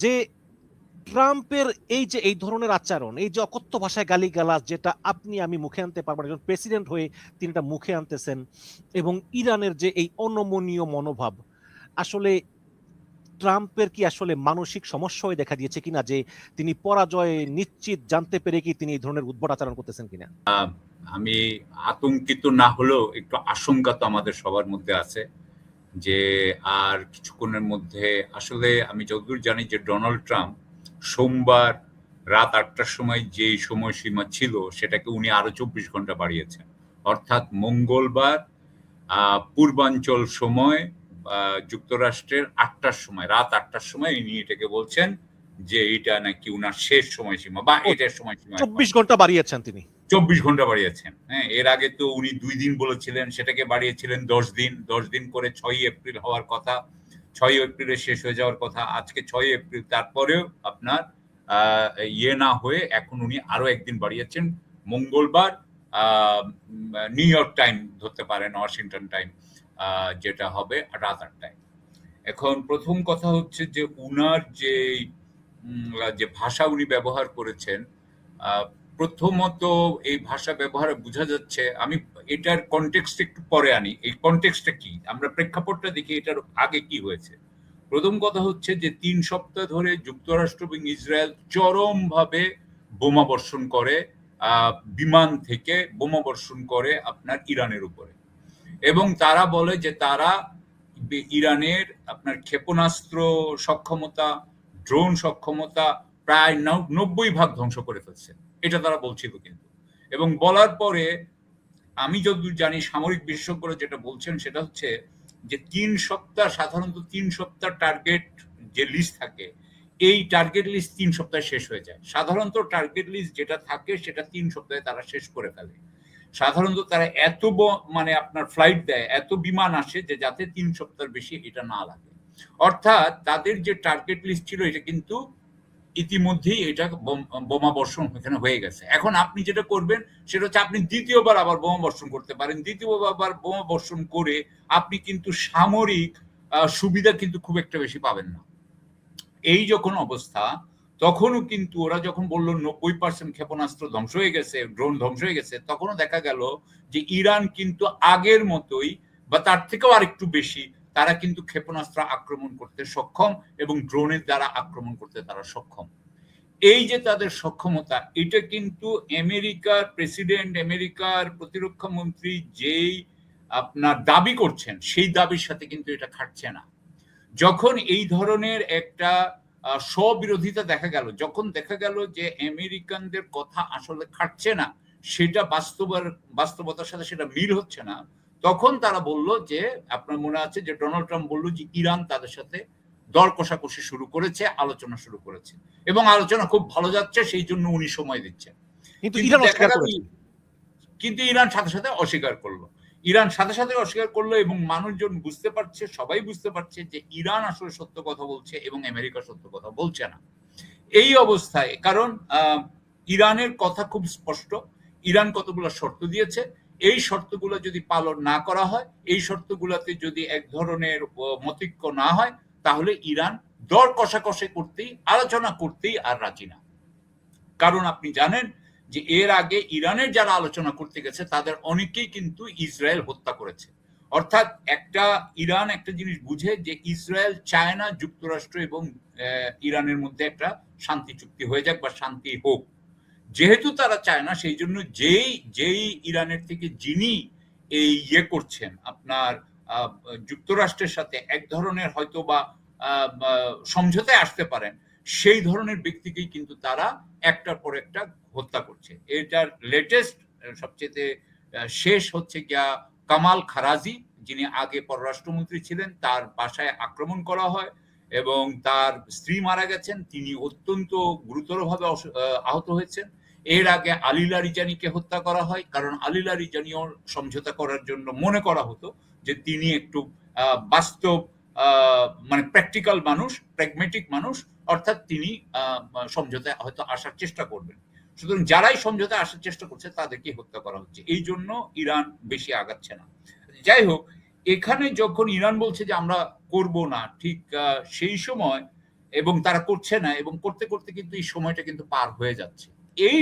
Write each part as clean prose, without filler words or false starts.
যে ট্রাম্পের এই যে এই ধরনের আচরণ, এই যে অকথ্য ভাষায় গালিগালাজ, যেটা আপনি আমি মুখে আনতে পারবো না, একজন প্রেসিডেন্ট হয়ে তিনি এটা মুখে আনতেছেন, এবং ইরানের যে এই অনমনীয় মনোভাব, আসলে ট্রাম্পের কি আসলে মানসিক সমস্যা হয়ে দেখা দিয়েছে কিনা, যে তিনি পরাজয় নিশ্চিত জানতে পেরে কি তিনি এই ধরনের উদ্ভট আচরণ করতেছেন কিনা? আমি আতঙ্কিত না হলেও একটু আশঙ্কা তো আমাদের সবার মধ্যে আছে যে আর কিছুক্ষণের মধ্যে, আসলে আমি যতদূর জানি যে ডোনাল্ড ট্রাম্প সোমবার রাত ৮টার সময় যে সময়সীমা ছিল সেটাকে উনি আরো ২৪ ঘন্টা বাড়িয়েছেন। অর্থাৎ মঙ্গলবার পূর্বাঞ্চল সময় যুক্তরাষ্ট্রের ৮টার সময়, রাত ৮টার সময় উনি এটাকে বলছেন যে এটা নাকি উনার শেষ সময়সীমা বা ও, এটার সময়সীমা ২৪ ঘন্টা বাড়িয়েছেন তিনি। ২৪ ঘন্টা বাড়িয়েছেন। হ্যাঁ, এর আগে তো উনি ২ দিন বলেছিলেন, সেটাকে বাড়িয়েছিলেন ১০ দিন। ১০ দিন করে ৬ই এপ্রিল হওয়ার কথা। ৬ই এপ্রিলে শেষ হয়ে যাওয়ার কথা। আজকে ৬ই এপ্রিল, তারপরেও আপনার না হয়ে এখন উনি আরো একদিন বাড়িয়েছেন। মঙ্গলবার নিউ ইয়র্ক টাইম ধরতে পারেন, ওয়াশিংটন টাইম, যেটা হবে রাত ৮টায়। এখন প্রথম কথা হচ্ছে যে উনার যে ভাষা উনি ব্যবহার করেছেন, প্রথমত এই ভাষা ব্যবহারে বোঝা যাচ্ছে, আমি এটার কনটেক্সট একটু পরে আনি। এই কনটেক্সটটা কি, আমরা প্রেক্ষাপটটা দেখি এটার আগে কি হয়েছে। প্রথম কথা হচ্ছে যে ৩ সপ্তাহ ধরে যুক্তরাষ্ট্র এবং ইসরায়েল চরমভাবে বোমা বর্ষণ করে, বিমান থেকে বোমা বর্ষণ করে আপনার ইরানের উপরে, এবং তারা বলে যে তারা ইরানের আপনার ক্ষেপণাস্ত্র সক্ষমতা, ড্রোন সক্ষমতা প্রায় ৯০% ধ্বংস করে ফেলছে, এটা তারা বলছিল। কিন্তু এবং বলার পরে আমি যতদূর জানি সামরিক বিশেষজ্ঞরা যেটা বলছেন সেটা হচ্ছে যে ৩ সপ্তাহ, সাধারণত ৩ সপ্তাহ টার্গেট যে লিস্ট থাকে, এই টার্গেট লিস্ট ৩ সপ্তাহে শেষ হয়ে যায়। সাধারণত টার্গেট লিস্ট যেটা থাকে সেটা ৩ সপ্তাহে তারা শেষ করে ফেলে। সাধারণত তারা এত মানে আপনার ফ্লাইট দেয়, এত বিমান আসে যে যাতে ৩ সপ্তাহের বেশি এটা না লাগে। অর্থাৎ তাদের যে টার্গেট লিস্ট ছিল এটা কিন্তু ইতিমধ্যেই এটা বোমা বর্ষণ এখানে হয়ে গেছে। এখন আপনি যেটা করবেন সেটা হচ্ছে আপনি দ্বিতীয়বার আবার বোমা বর্ষণ করতে পারেন। দ্বিতীয়বার বোমা বর্ষণ করে আপনি কিন্তু সামরিক সুবিধা কিন্তু খুব একটা বেশি পাবেন না। এই যখন অবস্থা, তখনও কিন্তু ওরা যখন বলল ৯০% ক্ষেপণাস্ত্র ধ্বংস হয়ে গেছে, ড্রোন ধ্বংস হয়ে গেছে, তখনও দেখা গেল যে ইরান কিন্তু আগের মতোই বা তার থেকেও আরেকটু বেশি তারা কিন্তু ক্ষেপণাস্ত্র আক্রমণ করতে সক্ষম এবং ড্রোনের দ্বারা আক্রমণ করতে তারা সক্ষম। এই যে তাদের সক্ষমতা, এটা কিন্তু আমেরিকার প্রেসিডেন্ট, আমেরিকার প্রতিরক্ষা মন্ত্রী যেই আপনার দাবি করছেন সেই দাবির সাথে কিন্তু এটা খাটছে না। যখন এই ধরনের একটা স্ববিরোধিতা দেখা গেল, যখন দেখা গেল যে আমেরিকানদের কথা আসলে খাটছে না, সেটা বাস্তবতার সাথে সেটা মিল হচ্ছে না, তখন তারা বলল যে, আপনার মনে আছে যে ডোনাল্ড ট্রাম্প বলল যে ইরান তাদের সাথে দর কষাকষি শুরু করেছে, আলোচনা শুরু করেছে এবং আলোচনা খুব ভালো যাচ্ছে, সেই জন্য উনি সময় দিচ্ছেন। কিন্তু কিন্তু ইরান দেখা অস্বীকার গেল, করেছে। কিন্তু ইরান সাথে সাথে অস্বীকার করলো। ইরান সাথে সাথে অস্বীকার করলো এবং মানুষজন বুঝতে পারছে, সবাই বুঝতে পারছে যে ইরান আসলে সত্য কথা বলছে এবং আমেরিকা সত্য কথা বলছে না। এই অবস্থায়, কারণ ইরানের কথা খুব স্পষ্ট, ইরান কতগুলো শর্ত দিয়েছে, এই শর্তগুলো যদি পালন না করা হয়, এই শর্তগুলোতে যদি এক ধরনের মতৈক্য না হয়, তাহলে ইরান দর কষাকষি করতেই, আলোচনা করতেই আর রাজি না। কারণ আপনি জানেন যে এর আগে ইরানের যারা আলোচনা করতে গেছে তাদের অনেকেই কিন্তু ইসরায়েল হত্যা করেছে। অর্থাৎ ইরান একটা জিনিস বুঝে যে ইসরায়েল চায় না যুক্তরাষ্ট্র এবং ইরানের মধ্যে একটা শান্তি চুক্তি হয়ে যাক বা শান্তি হোক। যেহেতু তারা চায় না, সেই জন্য যেই ইরানের থেকে যিনি এই করছেন আপনার যুক্তরাষ্ট্রের সাথে এক ধরনের হয়তো বা সমঝোতায় আসতে পারেন, সেই ধরনের ব্যক্তিকেই কিন্তু তারা একটার পর একটা হত্যা করছে। এটার লেটেস্ট সবচেয়ে শেষ হচ্ছে গিয়া কামাল খারাজি, যিনি আগে পররাষ্ট্রমন্ত্রী ছিলেন, তার বাসায় আক্রমণ করা হয় এবং তার স্ত্রী মারা গেছেন, তিনি অত্যন্ত গুরুতরভাবে আহত হয়েছেন। এর আগে আলী লারিজানিকে হত্যা করা হয়, কারণ আলী লারিজানিও সমঝোতা করার জন্য মনে করা হতো যে তিনি একটু বাস্তব মানে প্র্যাকটিক্যাল মানুষ, প্র্যাগমেটিক মানুষ, অর্থাৎ তিনি সমঝোতায় হয়তো আসার চেষ্টা করবেন। সুতরাং যারাই সমঝোতায় আসার চেষ্টা করছে তাদেরকে হত্যা করা হচ্ছে, এই জন্য ইরান বেশি আগাচ্ছে না। যাই হোক, এখানে যখন ইরান বলছে যে আমরা করব না, ঠিক সেই সময় এবং তারা করছে না, এবং করতে করতে কিন্তু এই সময়টা কিন্তু পার হয়ে যাচ্ছে। এই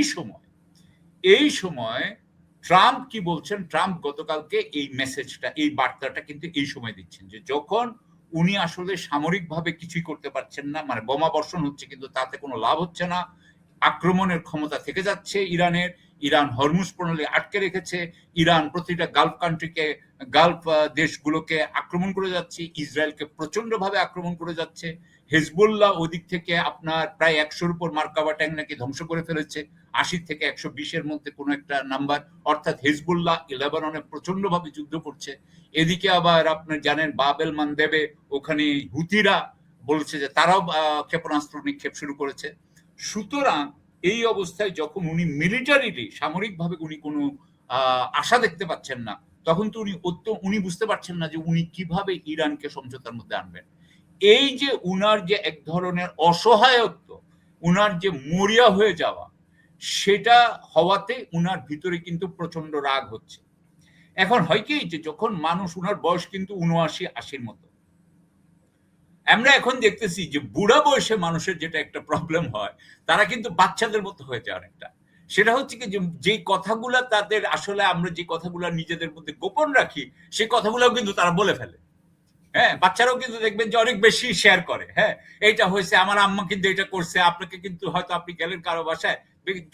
সময় ট্রাম্প কি বলছেন? ট্রাম্প গতকালকে এই মেসেজটা, এই বার্তাটা কিন্তু এই সময় দিচ্ছেন যে যখন উনি আসলে সামরিকভাবে কিছুই করতে পারছেন না, মানে বোমা বর্ষণ হচ্ছে কিন্তু তাতে কোনো লাভ হচ্ছে না, আক্রমণের ক্ষমতা থেকে যাচ্ছে ইরানের, ইরান হরমুজ প্রণালী আটকে রেখেছে, ইরান প্রতিটা গালফ কান্ট্রিকে, গালফ দেশগুলোকে আক্রমণ করে যাচ্ছে, ইসরায়েলকে প্রচন্ডভাবে আক্রমণ করে যাচ্ছে, হেজবুল্লাহ ওদিক থেকে আপনার প্রায় 100-র উপর মার্কাবা ট্যাঙ্ক নাকি ধ্বংস করে ফেলেছে, 80 থেকে 120-এর মধ্যে কোনো একটা নাম্বার, অর্থাৎ হেজবুল্লাহ লেবাননে প্রচন্ডভাবে যুদ্ধ করছে। এদিকে আবার আপনার জানেন বাবেল মানদেবে ওখানে হুতিরা বলছে যে তারাও ক্ষেপণাস্ত্র নিক্ষেপ শুরু করেছে। সুতরাং এই অবস্থায় যখন উনি মিলিটারিলি, সামরিকভাবে উনি কোনো আশা দেখতে পাচ্ছেন না, তখন তো উনি বুঝতে পারছেন না যে উনি কিভাবে ইরানকে সমঝোতার মধ্যে আনবেন। এই যে উনার যে এক ধরনের অসহায়ত্ব, উনার যে মরিয়া হয়ে যাওয়া, সেটা হওয়াতে উনার ভিতরে কিন্তু প্রচন্ড রাগ হচ্ছে। এখন হয় কি যে যখন মানুষ, উনার বয়স কিন্তু 79-80-র মতো, আমরা এখন দেখতেছি যে বুড়া বয়সে মানুষের যেটা একটা প্রবলেম হয়, তারা কিন্তু বাচ্চাদের মতো হয়ে যায় অনেকটা। সেটা হচ্ছে কি যে কথাগুলা তাদের আসলে, আমরা যে কথাগুলা নিজেদের মধ্যে গোপন রাখি, সেই কথাগুলোও কিন্তু তারা বলে ফেলে। হ্যাঁ, বাচ্চারাও কিন্তু দেখবেন যে অনেক বেশি শেয়ার করে। হ্যাঁ, এইটা হয়েছে, আমার আম্মা কিন্তু এটা করছে, আপনাকে কিন্তু হয়তো আপনি গেলেন কারো বাসায়,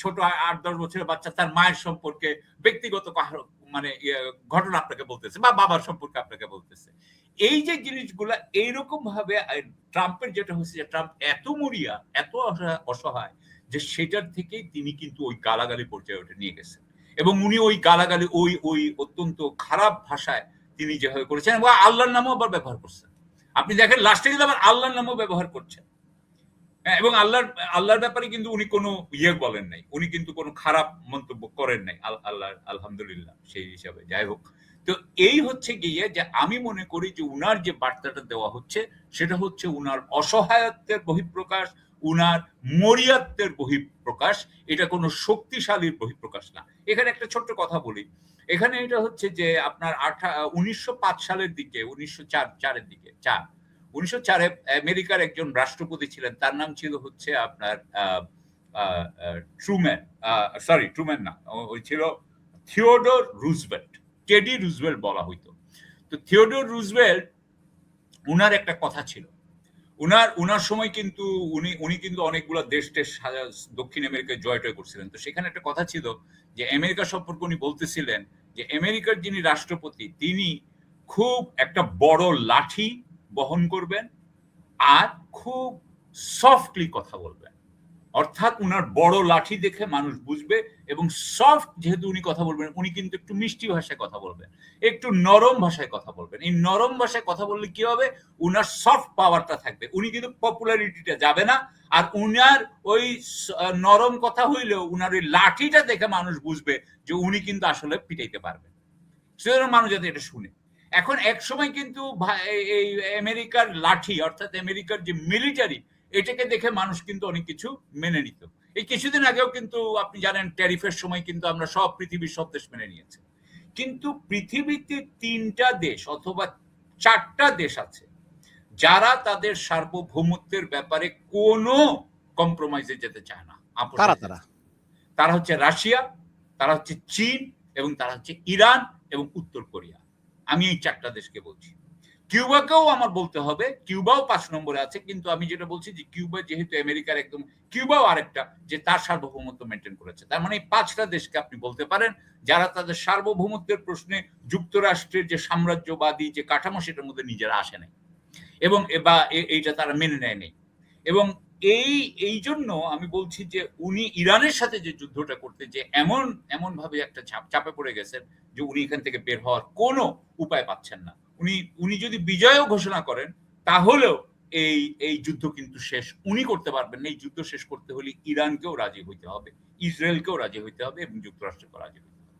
ছোট 8-10 বছরের বাচ্চা তার মায়ের সম্পর্কে ব্যক্তিগত মানে ঘটনা আপনাকে বলতেছে, বা বাবার সম্পর্কে আপনাকে বলতেছে। এই যে জিনিসগুলা এইরকম ভাবে ট্রাম্পের যেটা হচ্ছে যে ট্রাম্প এত মরিয়া, এত অসহায় যে সেটার থেকেই তিনি কিন্তু ওই গালাগালি পর্যায়ে ওটা নিয়ে গেছেন, এবং উনি ওই গালাগালি ওই অত্যন্ত খারাপ ভাষায় তিনি যেভাবে করেছেন, এবং আল্লাহর নামও আবার ব্যবহার করছেন। আপনি দেখেন লাস্টে কিন্তু আবার আল্লাহর নামও ব্যবহার করছেন, এবং আল্লাহর ব্যাপারে কিন্তু উনি কোনো বলেন নাই, উনি কিন্তু কোনো খারাপ মন্তব্য করেন নাই আল্লাহ, আলহামদুলিল্লাহ সেই হিসাবে। যাই হোক, তো এই হচ্ছে গিয়ে যে আমি মনে করি যে উনার যে বার্তাটা দেওয়া হচ্ছে, সেটা হচ্ছে উনার অসহায়ত্বের বহিঃপ্রকাশ, উনার মরিয়াত্বের বহিঃপ্রকাশ, এটা কোনো শক্তিশালীর বহিঃপ্রকাশ না। এখানে একটা ছোট্ট কথা বলি, এখানে এটা হচ্ছে যে আপনার 1905 সালের দিকে, 1904-এর দিকে, 1904-এ আমেরিকার একজন রাষ্ট্রপতি ছিলেন, তার নাম ছিল হচ্ছে আপনার ট্রুম্যান না, ওই ছিল থিওডোর রুজভেল্ট, টেডি রুজভেল্ট বলা হইতো। তো থিওডোর রুজভেল্ট, উনার একটা কথা ছিল, উনার সময় কিন্তু উনি কিন্তু অনেকগুলো দেশ দক্ষিণ আমেরিকায় জয় করছিলেন। তো সেখানে একটা কথা ছিল যে আমেরিকা সম্পর্কে উনি বলতেছিলেন যে আমেরিকার যিনি রাষ্ট্রপতি, তিনি খুব একটা বড় লাঠি বহন করবেন আর খুব সফটলি কথা বলবেন, অর্থাৎ উনার বড় লাঠি দেখে মানুষ বুঝবে, এবং সফট যেহেতু উনি কথা বলবেন, উনি কিন্তু একটু মিষ্টি ভাষায় কথা বলবেন, একটু নরম ভাষায় কথা বলবেন। এই নরম ভাষায় কথা বললে কি হবে, উনার সফট পাওয়ারটা থাকবে, উনি কিন্তু পপুলারিটিটা যাবে না, আর উনার ওই নরম কথা হইলেও উনার ওই লাঠিটা দেখে মানুষ বুঝবে যে উনি কিন্তু আসলে পিটাইতে পারবেন, সেজন্য মানুষ যাতে এটা শুনে। এখন এক সময় কিন্তু এই আমেরিকার লাঠি, অর্থাৎ আমেরিকার যে মিলিটারি, এটাকে দেখে মানুষ কিন্তু অনেক কিছু মেনে নিত। এই কিছুদিন আগেও কিন্তু আপনি জানেন ট্যারিফের সময় কিন্তু আমরা সব পৃথিবীর সব দেশ মেনে নিয়েছে, কিন্তু পৃথিবীতে 3টা দেশ অথবা 4টা দেশ আছে যারা তাদের সার্বভৌমত্বের ব্যাপারে কোনো কম্প্রোমাইজে যেতে চায় না। তারা হচ্ছে রাশিয়া, তারা হচ্ছে চীন, এবং তারা হচ্ছে ইরান এবং উত্তর কোরিয়া। আমি এই 4টা দেশকে বলছি। কিউবাকেও আমার বলতে হবে, কিউবাও 5 নম্বরে আছে, কিন্তু আমি যেটা বলছি যে কিউবা যেহেতু আমেরিকার একদম, কিউবাও আরেকটা যে তার সার্বভৌমত্ব মেনটেন করেছে। তার মানে এই 5টা দেশকে আপনি বলতে পারেন যারা তাদের সার্বভৌমত্বের প্রশ্নে যুক্তরাষ্ট্রের যে সাম্রাজ্যবাদী যে কাঠামো, সেটার মধ্যে নিজেরা আসে নাই, এবং এইটা তারা মেনে নেয় নেই। এবং এই জন্য আমি বলছি যে উনি ইরানের সাথে যে যুদ্ধটা করতে, যে এমন ভাবে একটা চাপে পড়ে গেছেন যে উনি এখান থেকে বের হওয়ার কোনো উপায় পাচ্ছেন না। উনি যদি বিজয়ও ঘোষণা করেন, তাহলেও এই যুদ্ধ কিন্তু শেষ উনি করতে পারবেন না। এই যুদ্ধ শেষ করতে হলে ইরানকেও রাজি হইতে হবে, ইসরায়েলকেও রাজি হইতে হবে, এবং যুক্তরাষ্ট্রকেও রাজি হইতে হবে।